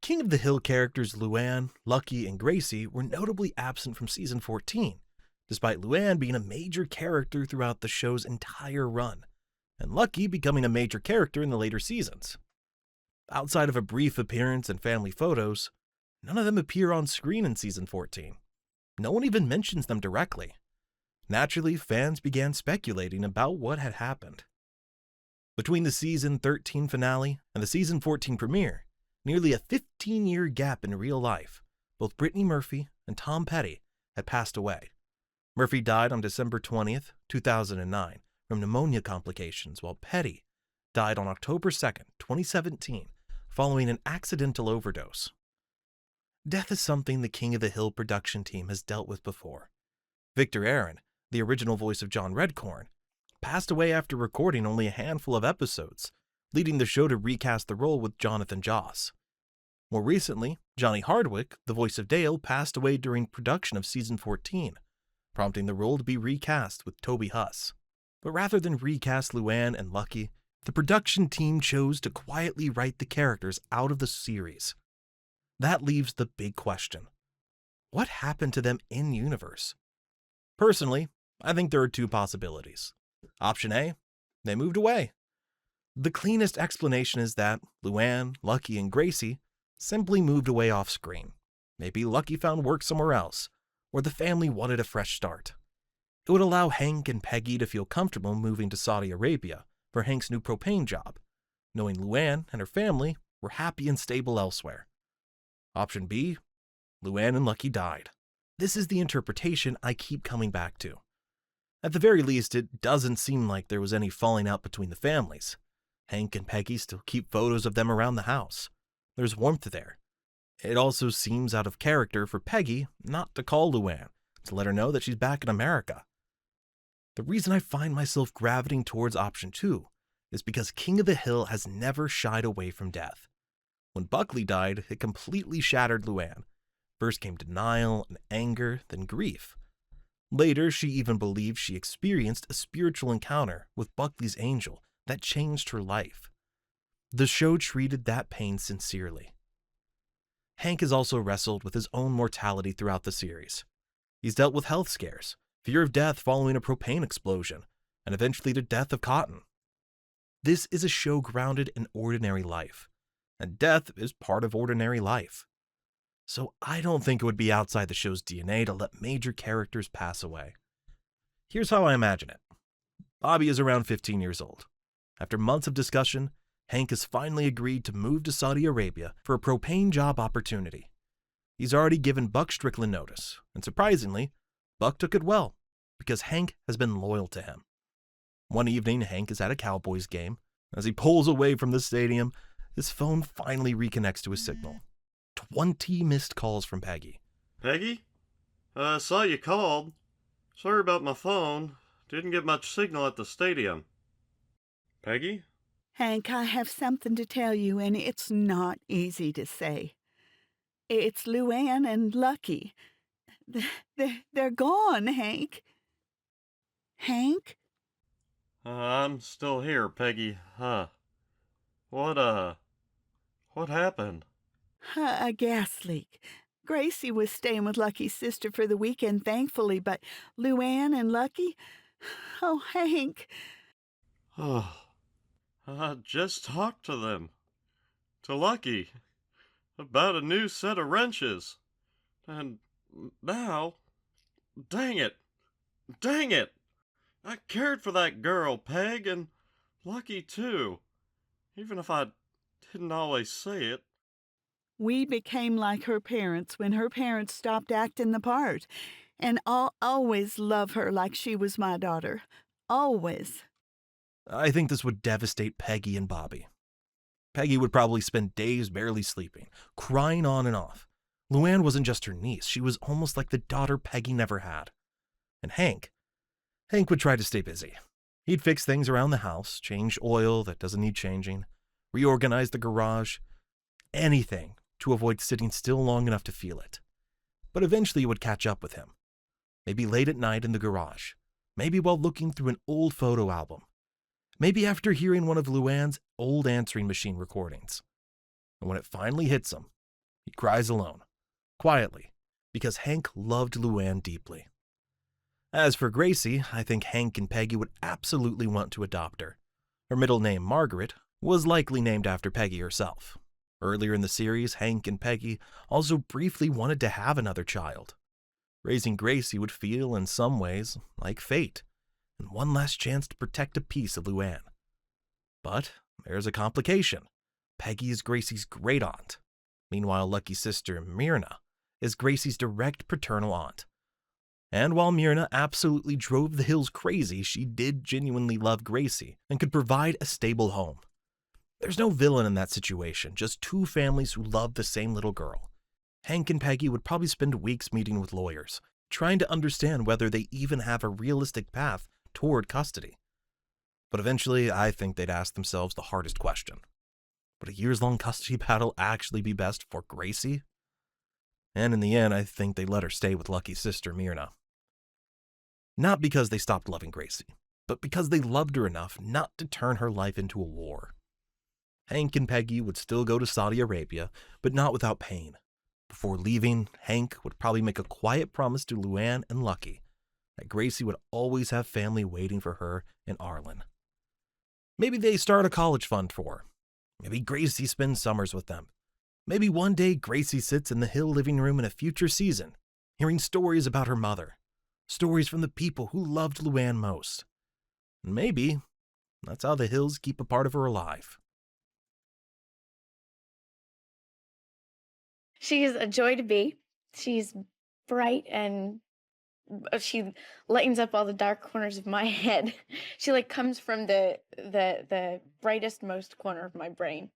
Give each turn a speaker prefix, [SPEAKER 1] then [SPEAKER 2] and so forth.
[SPEAKER 1] King of the Hill characters Luanne, Lucky, and Gracie were notably absent from season 14, despite Luanne being a major character throughout the show's entire run, and Lucky becoming a major character in the later seasons. Outside of a brief appearance and family photos, none of them appear on screen in season 14. No one even mentions them directly. Naturally, fans began speculating about what had happened. Between the season 13 finale and the season 14 premiere, nearly a 15-year gap in real life, both Brittany Murphy and Tom Petty had passed away. Murphy died on December 20th, 2009, from pneumonia complications, while Petty died on October 2nd, 2017, following an accidental overdose. Death is something the King of the Hill production team has dealt with before. Victor Aaron, the original voice of John Redcorn, passed away after recording only a handful of episodes, leading the show to recast the role with Jonathan Joss. More recently, Johnny Hardwick, the voice of Dale, passed away during production of season 14, prompting the role to be recast with Toby Huss. But rather than recast Luanne and Lucky, the production team chose to quietly write the characters out of the series. That leaves the big question. What happened to them in-universe? Personally, I think there are two possibilities. Option A, they moved away. The cleanest explanation is that Luanne, Lucky, and Gracie simply moved away off-screen. Maybe Lucky found work somewhere else, or the family wanted a fresh start. It would allow Hank and Peggy to feel comfortable moving to Saudi Arabia for Hank's new propane job, knowing Luanne and her family were happy and stable elsewhere. Option B, Luanne and Lucky died. This is the interpretation I keep coming back to. At the very least, it doesn't seem like there was any falling out between the families. Hank and Peggy still keep photos of them around the house. There's warmth there. It also seems out of character for Peggy not to call Luanne, to let her know that she's back in America. The reason I find myself gravitating towards option 2 is because King of the Hill has never shied away from death. When Buckley died, it completely shattered Luanne. First came denial and anger, then grief. Later, she even believed she experienced a spiritual encounter with Buckley's angel that changed her life. The show treated that pain sincerely. Hank has also wrestled with his own mortality throughout the series. He's dealt with health scares, fear of death following a propane explosion, and eventually the death of Cotton. This is a show grounded in ordinary life, and death is part of ordinary life. So I don't think it would be outside the show's DNA to let major characters pass away. Here's how I imagine it. Bobby is around 15 years old. After months of discussion, Hank has finally agreed to move to Saudi Arabia for a propane job opportunity. He's already given Buck Strickland notice, and surprisingly, Buck took it well, because Hank has been loyal to him. One evening, Hank is at a Cowboys game. As he pulls away from the stadium, his phone finally reconnects to his signal. 20 missed calls from Peggy.
[SPEAKER 2] Peggy? I saw you called. Sorry about my phone. Didn't get much signal at the stadium. Peggy?
[SPEAKER 3] Hank, I have something to tell you, and it's not easy to say. It's Luanne and Lucky. They're gone, Hank. Hank?
[SPEAKER 2] I'm still here, Peggy. What happened?
[SPEAKER 3] A gas leak. Gracie was staying with Lucky's sister for the weekend, thankfully, but Luanne and Lucky? Oh, Hank.
[SPEAKER 2] I just talked to them. To Lucky. About a new set of wrenches. And now... Dang it! I cared for that girl, Peg, and Lucky too. Even if I didn't always say it.
[SPEAKER 3] We became like her parents when her parents stopped acting the part. And I'll always love her like she was my daughter. Always.
[SPEAKER 1] I think this would devastate Peggy and Bobby. Peggy would probably spend days barely sleeping, crying on and off. Luanne wasn't just her niece, she was almost like the daughter Peggy never had. And Hank would try to stay busy. He'd fix things around the house, change oil that doesn't need changing, reorganize the garage, anything to avoid sitting still long enough to feel it. But eventually it would catch up with him. Maybe late at night in the garage. Maybe while looking through an old photo album. Maybe after hearing one of Luanne's old answering machine recordings. And when it finally hits him, cries alone, quietly, because Hank loved Luann deeply. As for Gracie, I think Hank and Peggy would absolutely want to adopt her. Her middle name, Margaret, was likely named after Peggy herself. Earlier in the series, Hank and Peggy also briefly wanted to have another child. Raising Gracie would feel, in some ways, like fate, and one last chance to protect a piece of Luann. But there's a complication. Peggy is Gracie's great aunt. Meanwhile, Lucky's sister, Myrna, is Gracie's direct paternal aunt. And while Myrna absolutely drove the Hills crazy, she did genuinely love Gracie and could provide a stable home. There's no villain in that situation, just two families who love the same little girl. Hank and Peggy would probably spend weeks meeting with lawyers, trying to understand whether they even have a realistic path toward custody. But eventually, I think they'd ask themselves the hardest question. Would a years-long custody battle actually be best for Gracie? And in the end, I think they let her stay with Lucky's sister, Myrna. Not because they stopped loving Gracie, but because they loved her enough not to turn her life into a war. Hank and Peggy would still go to Saudi Arabia, but not without pain. Before leaving, Hank would probably make a quiet promise to Luann and Lucky that Gracie would always have family waiting for her in Arlen. Maybe they start a college fund for her. Maybe Gracie spends summers with them. Maybe one day Gracie sits in the Hill living room in a future season, hearing stories about her mother, stories from the people who loved Luann most. And maybe that's how the Hills keep a part of her alive.
[SPEAKER 4] She's a joy to be. She's bright and she lightens up all the dark corners of my head. She comes from the brightest, most corner of my brain.